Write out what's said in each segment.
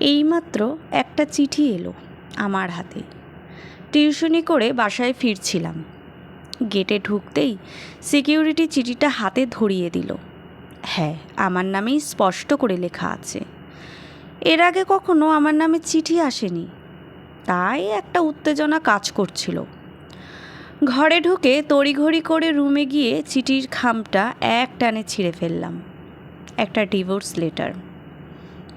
এইমাত্র একটা চিঠি এলো আমার হাতে। টিউশনি করে বাসায় ফিরছিলাম। গেটে ঢুকতেই সিকিউরিটি চিঠিটা হাতে ধরিয়ে দিল। হ্যাঁ, আমার নামেই স্পষ্ট করে লেখা আছে। এর আগে কখনো আমার নামে চিঠি আসেনি, তাই একটা উত্তেজনা কাজ করছিল। ঘরে ঢুকে তড়িঘড়ি করে রুমে গিয়ে চিঠির খামটা এক টানে ছিঁড়ে ফেললাম। একটা ডিভোর্স লেটার।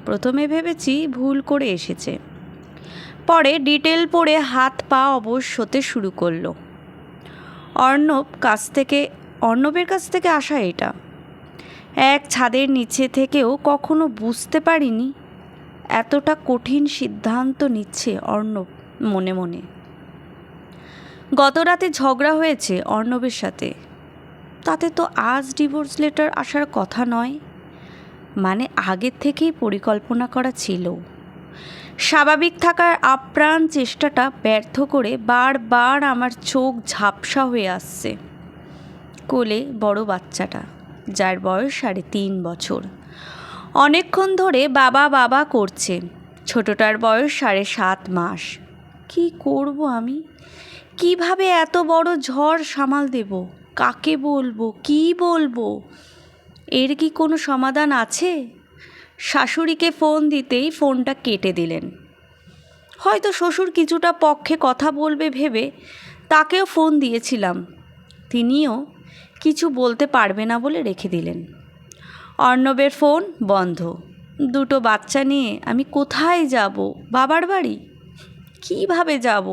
প্রথমে ভেবেছি ভুল করে এসেছে, পরে ডিটেল পড়ে হাত পা অবশ হতে শুরু করলো। অর্ণবের কাছ থেকে আসা এটা। এক ছাদের নিচে থেকেও কখনো বুঝতে পারিনি এতটা কঠিন সিদ্ধান্ত নিচ্ছে অর্ণব মনে মনে। গত রাতে ঝগড়া হয়েছে অর্ণবের সাথে, তাতে তো আজ ডিভোর্স লেটার আসার কথা নয়। মানে আগের থেকেই পরিকল্পনা করা ছিল। স্বাভাবিক থাকার আপ্রাণ চেষ্টাটা ব্যর্থ করে বারবার আমার চোখ ঝাপসা হয়ে আসছে। কোলে বড় বাচ্চাটা, যার বয়স 3.5 বছর, অনেকক্ষণ ধরে বাবা বাবা করছে। ছোটটার বয়স 7.5 মাস। কি করব আমি? কিভাবে এত বড় ঝড় সামাল দেব? কাকে বলবো, কি বলবো? এর কি কোনো সমাধান আছে? শাশুড়িকে ফোন দিতেই ফোনটা কেটে দিলেন। হয়তো শ্বশুর কিছুটা পক্ষে কথা বলবে ভেবে তাকেও ফোন দিয়েছিলাম, তিনিও কিছু বলতে পারবে না বলে রেখে দিলেন। অর্ণবের ফোন বন্ধ। দুটো বাচ্চা নিয়ে আমি কোথায় যাব? বাবার বাড়ি? কিভাবে যাব?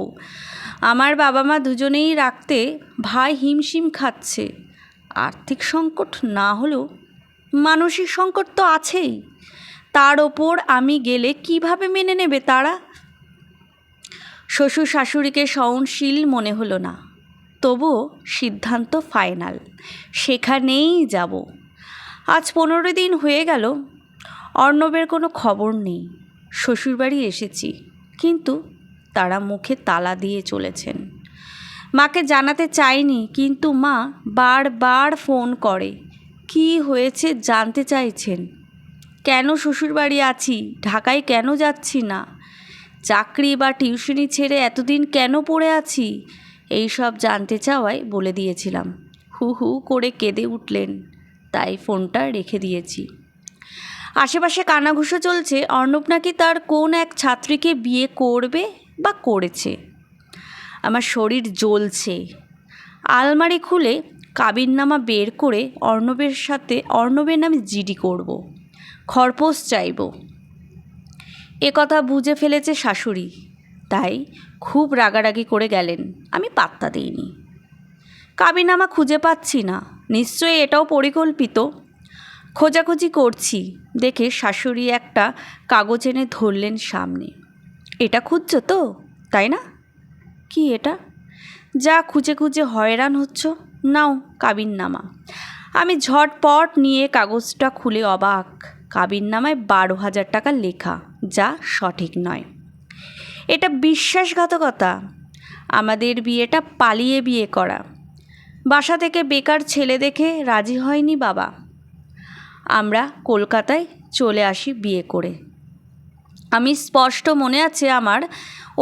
আমার বাবা মা দুজনেই রাখতে ভাই হিমশিম খাচ্ছে। আর্থিক সংকট না হলেও মানসিক সংকট তো আছেই। তার ওপর আমি গেলে কিভাবে মেনে নেবে তারা? শ্বশুর শাশুড়িকে সহনশীল মনে হলো না, তবুও সিদ্ধান্ত ফাইনাল, সেখানেই যাব। আজ 15 দিন হয়ে গেল, অর্ণবের কোনো খবর নেই। শ্বশুরবাড়ি এসেছি, কিন্তু তারা মুখে তালা দিয়ে চলেছেন। মাকে জানাতে চাইনি, কিন্তু মা বারবার ফোন করে কি হয়েছে জানতে চাইছেন। কেন শ্বশুরবাড়ি আছি, ঢাকায় কেন যাচ্ছি না, চাকরি বা টিউশনি ছেড়ে এতদিন কেন পড়ে আছি, এই সব জানতে চাওয়ায় বলে দিয়েছিলাম। হু হু করে কেঁদে উঠলেন, তাই ফোনটা রেখে দিয়েছি। আশেপাশে কানাঘুষো চলছে অর্ণব নাকি তার কোন এক ছাত্রীকে বিয়ে করবে বা করেছে। আমার শরীর জ্বলছে। আলমারি খুলে কাবিননামা বের করে অর্ণবের নামে জিডি করব, খরপোশ চাইব। কথা বুঝে ফেলেছে শাশুড়ি, তাই খুব রাগারাগি করে গেলেন। আমি পাত্তা দিইনি। কাবিননামা খুঁজে পাচ্ছি না, নিশ্চয়ই এটাও পরিকল্পিত। খোঁজাখুঁজি করছি দেখে শাশুড়ি একটা কাগজ এনে ধরলেন সামনে। এটা খুঁজছো তো, তাই না? কি এটা? যা খুঁজে খুঁজে হয়রান হচ্ছ, নাও কাবিননামা। আমি ঝটপট নিয়ে কাগজটা খুলে অবাক। কাবিননামায় 12,000 টাকা লেখা, যা সঠিক নয়। এটা বিশ্বাসঘাতকতা। আমাদের বিয়েটা পালিয়ে বিয়ে করা। বাসা থেকে বেকার ছেলে দেখে রাজি হয়নি বাবা। আমরা কলকাতায় চলে আসি বিয়ে করে। আমি স্পষ্ট মনে আছে আমার,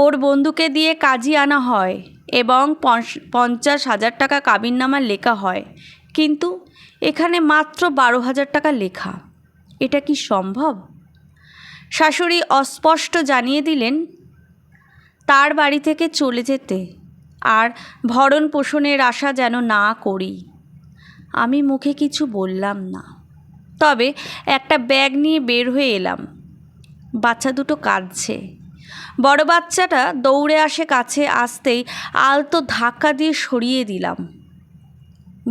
ওর বন্ধুকে দিয়ে কাজী আনা হয় এবং 50,000 টাকা কাবিননামা লেখা হয়, কিন্তু এখানে মাত্র 12,000 টাকা লেখা। এটা কি সম্ভব? শাশুড়ি অস্পষ্ট জানিয়ে দিলেন তার বাড়ি থেকে চলে যেতে, আর ভরণ পোষণের আশা যেন না করি। আমি মুখে কিছু বললাম না, তবে একটা ব্যাগ নিয়ে বের হয়ে এলাম। বাচ্চা দুটো কাঁদছে। বড় বাচ্চাটা দৌড়ে আসে, কাছে আসতেই আলতো ধাক্কা দিয়ে সরিয়ে দিলাম।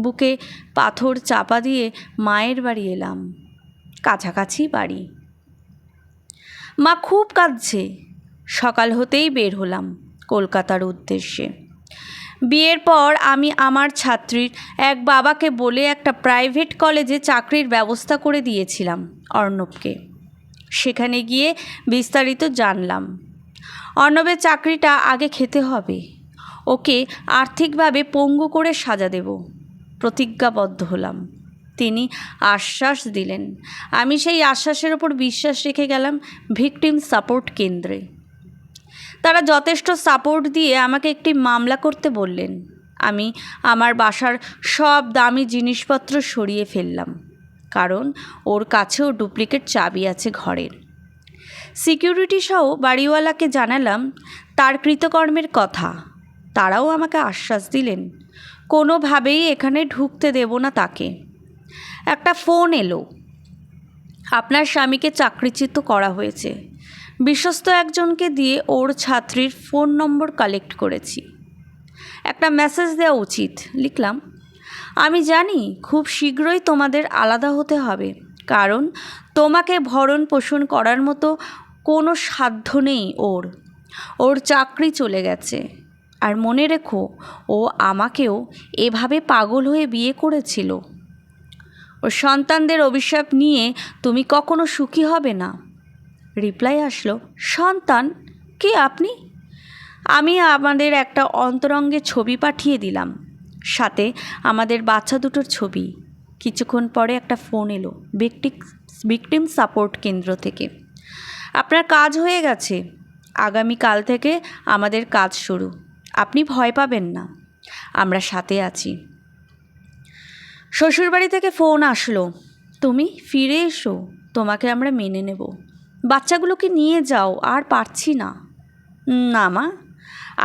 বুকে পাথর চাপা দিয়ে মায়ের বাড়ি এলাম, কাছাকাছি বাড়ি। মা খুব কাঁদছে। সকাল হতেই বের হলাম কলকাতার উদ্দেশ্যে। বিয়ের পর আমি আমার ছাত্রীর এক বাবাকে বলে একটা প্রাইভেট কলেজে চাকরির ব্যবস্থা করে দিয়েছিলাম অর্ণবকে। সেখানে গিয়ে বিস্তারিত জানলাম। অর্ণবের চাকরিটা আগে খেতে হবে, ওকে আর্থিকভাবে পঙ্গু করে সাজা দেব, প্রতিজ্ঞাবদ্ধ হলাম। তিনি আশ্বাস দিলেন। আমি সেই আশ্বাসের ওপর বিশ্বাস রেখে গেলাম ভিকটিম সাপোর্ট কেন্দ্রে। তারা যথেষ্ট সাপোর্ট দিয়ে আমাকে একটি মামলা করতে বললেন। আমি আমার বাসার সব দামি জিনিসপত্র সরিয়ে ফেললাম, কারণ ওর কাছেও ডুপ্লিকেট চাবি আছে ঘরের। সিকিউরিটি সহ বাড়িওয়ালাকে জানালাম তার কৃতকর্মের কথা। তারাও আমাকে আশ্বাস দিলেন কোনোভাবেই এখানে ঢুকতে দেব না তাকে। একটা ফোন এলো, আপনার স্বামীকে চাকরিচ্যুত করা হয়েছে। বিশ্বস্ত একজনকে দিয়ে ওর ছাত্রীর ফোন নম্বর কালেক্ট করেছি। একটা মেসেজ দেওয়া উচিত, লিখলাম। আমি জানি খুব শীঘ্রই তোমাদের আলাদা হতে হবে, কারণ তোমাকে ভরণ পোষণ করার মতো কোনো সাধ্য নেই ওর। ওর চাকরি চলে গেছে। আর মনে রেখো, ও আমাকেও এভাবে পাগল হয়ে বিয়ে করেছিল। ওর সন্তানদের অভিশাপ নিয়ে তুমি কখনো সুখী হবে না। রিপ্লাই আসলো, সন্তান? কে আপনি? আমি আমাদের একটা অন্তরঙ্গের ছবি পাঠিয়ে দিলাম, সাথে আমাদের বাচ্চা দুটোর ছবি। কিছুক্ষণ পরে একটা ফোন এলো ভিকটিম সাপোর্ট কেন্দ্র থেকে। আপনার কাজ হয়ে গেছে, আগামীকাল থেকে আমাদের কাজ শুরু। আপনি ভয় পাবেন না, আমরা সাথে আছি। শ্বশুরবাড়ি থেকে ফোন আসলো, তুমি ফিরে এসো, তোমাকে আমরা মেনে নেব। বাচ্চাগুলোকে নিয়ে যাও, আর পারছি না। না মা,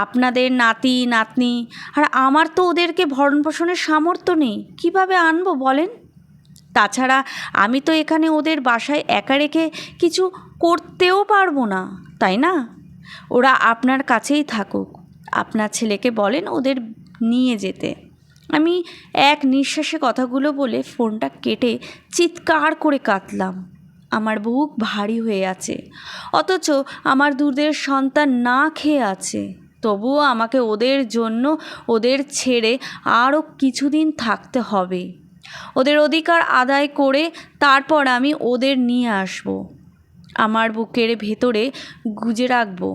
আপনাদের নাতি নাতনি, আর আমার তো ওদেরকে ভরণ পোষণের সামর্থ্য নেই, কীভাবে আনবো বলেন? তাছাড়া আমি তো এখানে ওদের বাসায় একা রেখে কিছু করতেও পারবো না, তাই না? ওরা আপনার কাছেই থাকুক। আপনার ছেলেকে বলেন ওদের নিয়ে যেতে। আমি এক নিঃশ্বাসে কথাগুলো বলে ফোনটা কেটে চিৎকার করে কাঁদলাম। আমার বুক ভারী হয়ে আছে, অথচ আমার দুধের সন্তান না খেয়ে আছে। তবুও আমাকে ওদের জন্য ওদের ছেড়ে আরও কিছুদিন থাকতে হবে। ওদের অধিকার আদায় করে তারপর আমি ওদের নিয়ে আসব, আমার বুকের ভেতরে গুজে রাখবো।